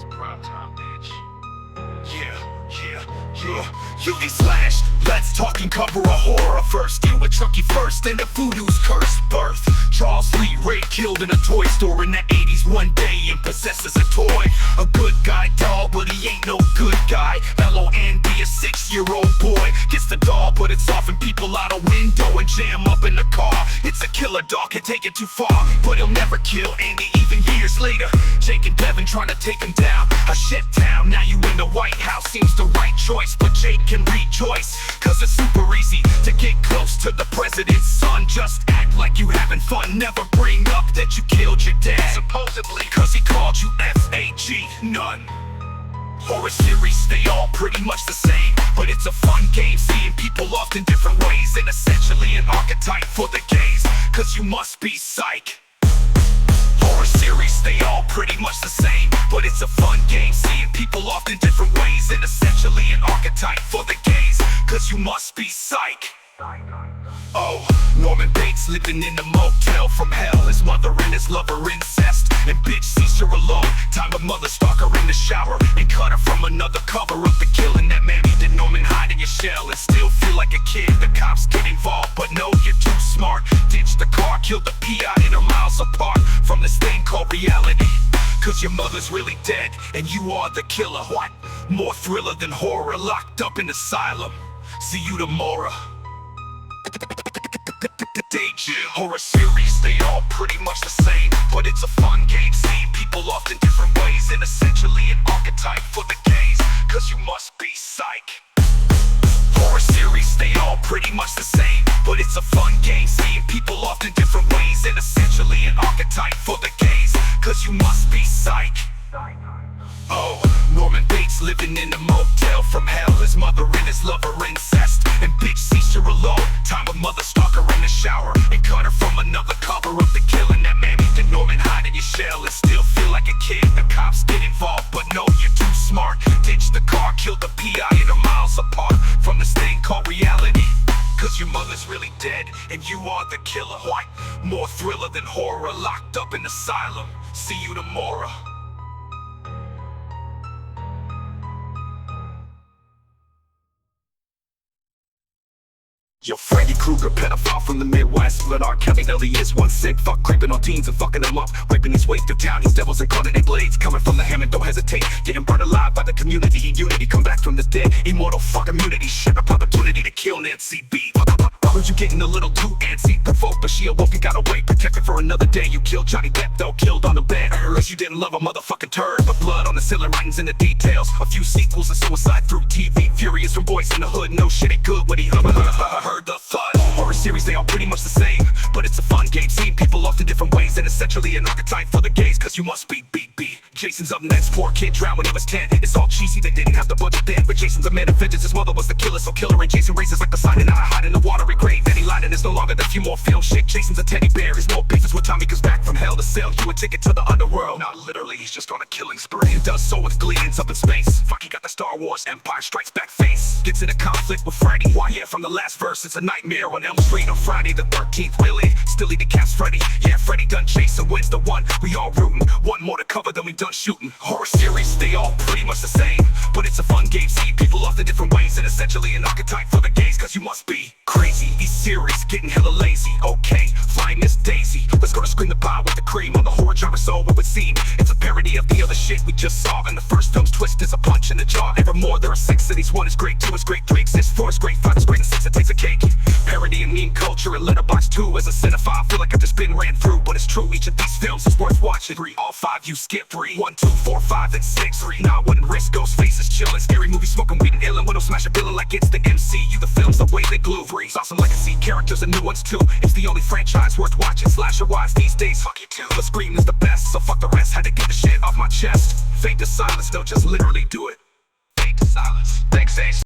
prime time, bitch. You get slashed, let's talking cover a horror first. Deal with Chucky first, and the voodoo's cursed birth. Charles Lee Ray killed in a toy store in the 80s one day and possesses a toy. A good guy doll, but he ain't no good guy. Mellow Andy, a 6-year-old boy, gets the doll, but it's often people out a window and jam up in the car. It's a killer dog, can take it too far, but he'll never kill Andy even years later. Jake and Devin trying to take him down. A shit town, now you in the White House seems the right choice, but Jake can rejoice, cause it's super easy to get close to the president's son. Just act like you having fun, never bring up that you killed your dad, supposedly, cause he called you F-A-G, none. Horror series, they all pretty much the same, but it's a fun game, seeing people off in different ways, and essentially an archetype for the gays, cause you must be psych. Horror series, they all pretty much the same, but it's a fun game, seeing people off in different ways, and essentially an archetype for the gays, cause you must be psych. Oh, Norman Bates living in a motel from hell. His mother and his lover incest, and bitch sees her alone. Time a mother stalk her in the shower and cut her from another cover up the killing that mammy did. Norman hide in your shell and still feel like a kid. The cops get involved, but no, you're too smart. Ditch the car, kill the PI in her miles apart from this thing called reality. Cause your mother's really dead and you are the killer. What? More thriller than horror, locked up in asylum. See you tomorrow. Horror series, they all pretty much the same, but it's a fun game, seeing people off in different ways, and essentially an archetype for the gays, cause you must be psych. Horror series, they all pretty much the same, but it's a fun game, seeing people off in different ways, and essentially an archetype for the gays, cause you must be psych. Oh, Norman Bates living in a motel from hell. His mother and his lover incest, and bitch sees her alone. Time a mother stalk her in the shower and cut her from another cover up the killing that mammy did. Norman hide in your shell and still feel like a kid. The cops get involved, but no, you're too smart. Ditch the car, kill the PI in a miles apart from this thing called reality. Cause your mother's really dead and you are the killer. What? More thriller than horror, locked up in asylum. See you tomorrow. Yo, Freddy Krueger, pedophile from the Midwest. Let R. Kelly know he is one sick fuck, creeping on teens and fucking them up, raping his way through town. These devils incarnate blades coming from the Hammond, don't hesitate. Getting burned alive by the community in unity. Come back from the dead, immortal fuck immunity. Shit up opportunity to kill Nancy B. Heard you getting a little too antsy, provoked, but she awoke and got away, protected for another day. You killed Johnny Depp, though, killed on the bed. Cause you didn't love a motherfucking turd, but blood on the ceiling, writings in the details. A few sequels and suicide through TV. Furious from boys in the hood, no shit ain't good when he heard the thud. Horror series, they all pretty much the same, but it's a fun game, seeing people off in different ways, and essentially an archetype for the gays, cause you must be B. Jason's up next, poor kid drowned when he was 10. It's all cheesy, they didn't have the budget then, but Jason's a man of vengeance. His mother was the killer, so killer, and Jason raises like the sign, and I hide in the watery grave. Then he lied, and it's no longer the few more film shit. Jason's a teddy bear, his more beef is when Tommy comes back from hell to sell you a ticket to the underworld. Not literally, he's just on a killing spree, and does so with glee, ends up in space. Fuck, he got the Star Wars Empire Strikes Back face. Gets in a conflict with Freddy. Why, yeah, from the last verse, it's a nightmare on Elm Street on Friday the 13th. Willie still he decaps Freddy. Yeah, Freddy done Jason wins the one. We all rooting. One more to cover, then we done shooting. Horror series, they all pretty much the same, but it's a fun game, see people off in different ways, and essentially an archetype for the gays, cause you must be crazy. He's serious, getting hella lazy. Okay, flying Miss Daisy. Let's go to Scream the Pie with the cream on the horror genre, so it would seem it's a parody of the other shit we just saw. And the first film's twist is a punch in the jaw. Evermore there are 6 cities, 1 is great, 2 is great, 3 exists, 4 is great, 5 is great, and 6 it takes a cake. Parody and meme culture and letterbox 2. As a cinephile, feel like I've just been ran through, but it's true, each of these films is worth watching. 3, all 5 you skip 3, 1, 2, 4, 5, and 6. 3, nah, wouldn't risk, ghost faces chillin', scary movie smoking weed and illin', when I'm smashing villain like it's the MCU. The films, the way they glue, 3, awesome legacy characters and new ones too. It's the only franchise worth watching, slasher wise these days. Fuck you too, but Scream is the best, so fuck the rest. Had to get the shit off my chest. Fade to silence, don't just literally do it. Fade to silence. Thanks, Ace.